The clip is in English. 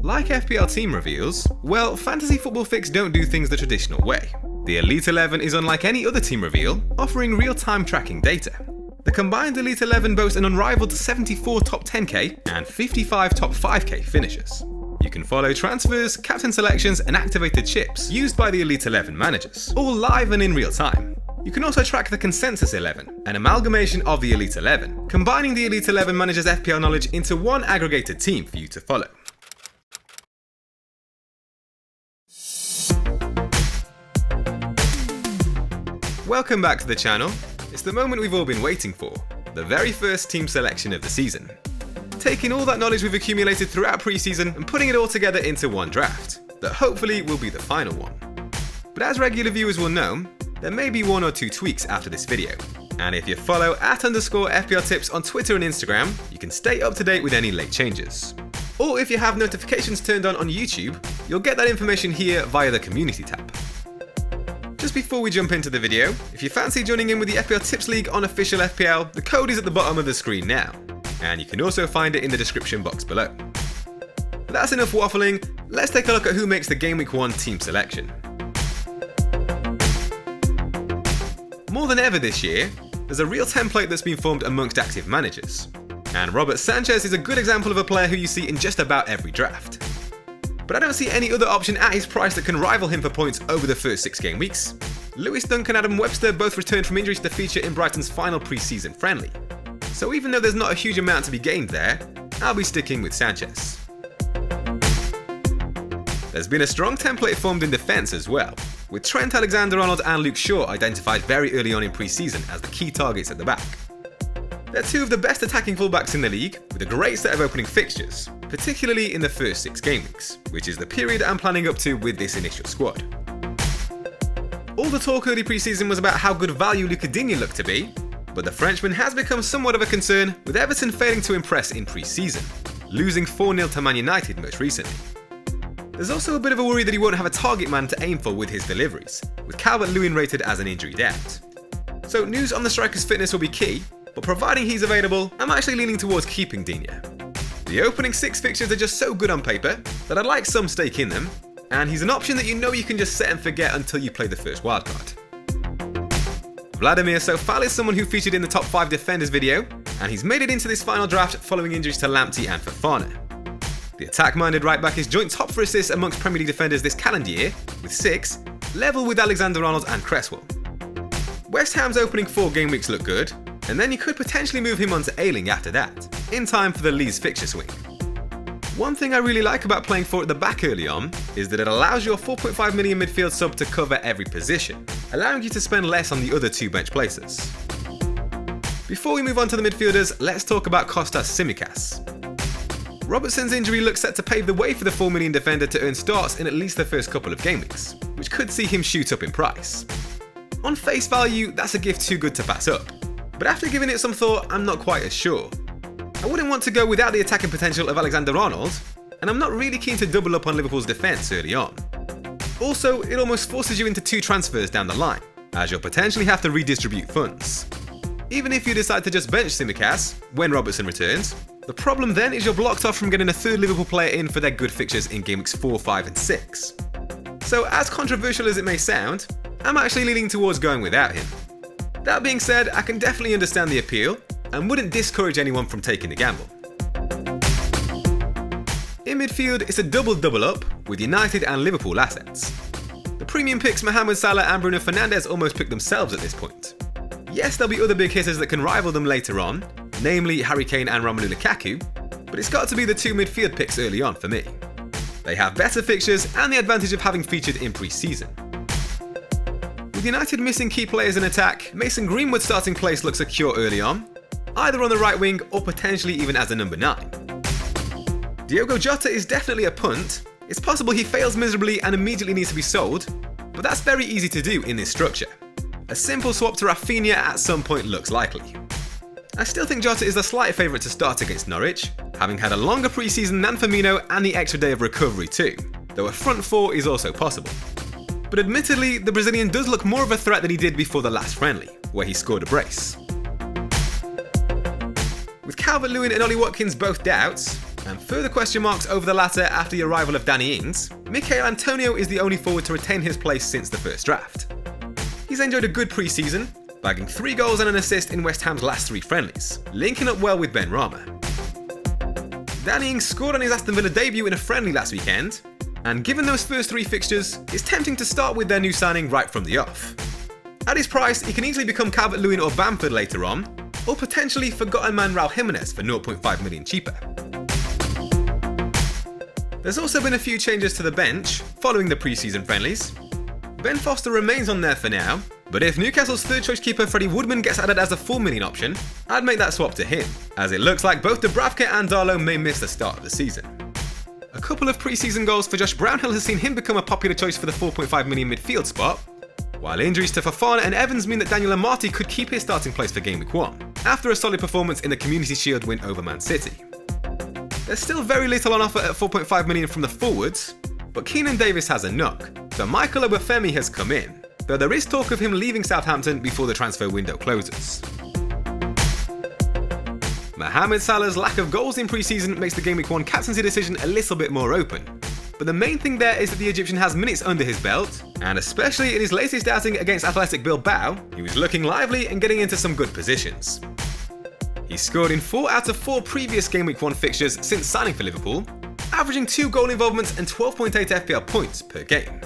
Like FPL team reveals, well, Fantasy Football Fix don't do things the traditional way. The Elite 11 is unlike any other team reveal, offering real-time tracking data. The combined Elite 11 boasts an unrivaled 74 top 10k and 55 top 5k finishes. You can follow transfers, captain selections, and activated chips used by the Elite 11 managers, all live and in real time. You can also track the Consensus 11, an amalgamation of the Elite 11, combining the Elite 11 managers' FPL knowledge into one aggregated team for you to follow. Welcome back to the channel. It's the moment we've all been waiting for, the very first team selection of the season. Taking all that knowledge we've accumulated throughout pre-season and putting it all together into one draft, that hopefully will be the final one. But as regular viewers will know, there may be one or two tweaks after this video. And if you follow @FPLtips on Twitter and Instagram, you can stay up to date with any late changes. Or if you have notifications turned on YouTube, you'll get that information here via the community tab. Just before we jump into the video, if you fancy joining in with the FPL Tips League on official FPL, the code is at the bottom of the screen now, and you can also find it in the description box below. But that's enough waffling, let's take a look at who makes the Gameweek 1 team selection. More than ever this year, there's a real template that's been formed amongst active managers, and Robert Sanchez is a good example of a player who you see in just about every draft. But I don't see any other option at his price that can rival him for points over the first 6 game weeks. Lewis Dunk and Adam Webster both returned from injuries to feature in Brighton's final pre-season friendly. So even though there's not a huge amount to be gained there, I'll be sticking with Sanchez. There's been a strong template formed in defence as well, with Trent Alexander-Arnold and Luke Shaw identified very early on in pre-season as the key targets at the back. They're two of the best attacking fullbacks in the league, with a great set of opening fixtures, particularly in the first 6 game weeks, which is the period I'm planning up to with this initial squad. All the talk early pre-season was about how good value Lucas Digne looked to be, but the Frenchman has become somewhat of a concern, with Everton failing to impress in pre-season, losing 4-0 to Man United most recently. There's also a bit of a worry that he won't have a target man to aim for with his deliveries, with Calvert-Lewin rated as an injury doubt. So news on the striker's fitness will be key, but providing he's available, I'm actually leaning towards keeping Digne. The opening 6 fixtures are just so good on paper that I'd like some stake in them, and he's an option that you know you can just set and forget until you play the first wildcard. Vladimir Sophal is someone who featured in the top 5 defenders video, and he's made it into this final draft following injuries to Lamptey and Fofana. The attack-minded right-back is joint top for assists amongst Premier League defenders this calendar year, with 6, level with Alexander-Arnold and Cresswell. West Ham's opening 4 game weeks look good, and then you could potentially move him onto Ayling after that, in time for the Leeds fixture swing. One thing I really like about playing 4 at the back early on is that it allows your 4.5 million midfield sub to cover every position, allowing you to spend less on the other 2 bench places. Before we move on to the midfielders, let's talk about Kostas Tsimikas. Robertson's injury looks set to pave the way for the 4 million defender to earn starts in at least the first couple of game weeks, which could see him shoot up in price. On face value, that's a gift too good to pass up, but after giving it some thought, I'm not quite as sure. I wouldn't want to go without the attacking potential of Alexander-Arnold, and I'm not really keen to double up on Liverpool's defence early on. Also, it almost forces you into 2 transfers down the line, as you'll potentially have to redistribute funds. Even if you decide to just bench Tsimikas when Robertson returns, the problem then is you're blocked off from getting a 3rd Liverpool player in for their good fixtures in game weeks 4, 5 and 6. So as controversial as it may sound, I'm actually leaning towards going without him. That being said, I can definitely understand the appeal, and wouldn't discourage anyone from taking the gamble. In midfield, it's a double up with United and Liverpool assets. The premium picks Mohamed Salah and Bruno Fernandes almost pick themselves at this point. Yes, there'll be other big hitters that can rival them later on, namely Harry Kane and Romelu Lukaku, but it's got to be the 2 midfield picks early on for me. They have better fixtures and the advantage of having featured in pre-season. With United missing key players in attack, Mason Greenwood's starting place looks secure early on, either on the right wing or potentially even as a number 9. Diogo Jota is definitely a punt. It's possible he fails miserably and immediately needs to be sold, but that's very easy to do in this structure. A simple swap to Rafinha at some point looks likely. I still think Jota is the slight favourite to start against Norwich, having had a longer pre-season than Firmino and the extra day of recovery too, though a front 4 is also possible. But admittedly, the Brazilian does look more of a threat than he did before the last friendly, where he scored a brace. With Calvert-Lewin and Ollie Watkins both doubts, and further question marks over the latter after the arrival of Danny Ings, Michail Antonio is the only forward to retain his place since the first draft. He's enjoyed a good pre-season, bagging 3 goals and an assist in West Ham's last 3 friendlies, linking up well with Ben Rama. Danny Ings scored on his Aston Villa debut in a friendly last weekend, and given those first 3 fixtures, it's tempting to start with their new signing right from the off. At his price, he can easily become Calvert-Lewin or Bamford later on, or potentially forgotten man Raul Jimenez for 0.5 million cheaper. There's also been a few changes to the bench following the pre-season friendlies. Ben Foster remains on there for now, but if Newcastle's third choice keeper Freddie Woodman gets added as a 4 million option, I'd make that swap to him, as it looks like both Dubravka and Darlow may miss the start of the season. A couple of pre-season goals for Josh Brownhill has seen him become a popular choice for the 4.5 million midfield spot, while injuries to Fofana and Evans mean that Daniel Amati could keep his starting place for Gameweek 1, after a solid performance in the Community Shield win over Man City. There's still very little on offer at 4.5 million from the forwards, but Keenan Davis has a knock, so Michael Obafemi has come in, though there is talk of him leaving Southampton before the transfer window closes. Mohamed Salah's lack of goals in pre-season makes the Gameweek 1 captaincy decision a little bit more open, but the main thing there is that the Egyptian has minutes under his belt, and especially in his latest outing against Athletic Bilbao, he was looking lively and getting into some good positions. He scored in 4 out of 4 previous Gameweek 1 fixtures since signing for Liverpool, averaging 2 goal involvements and 12.8 FPL points per game.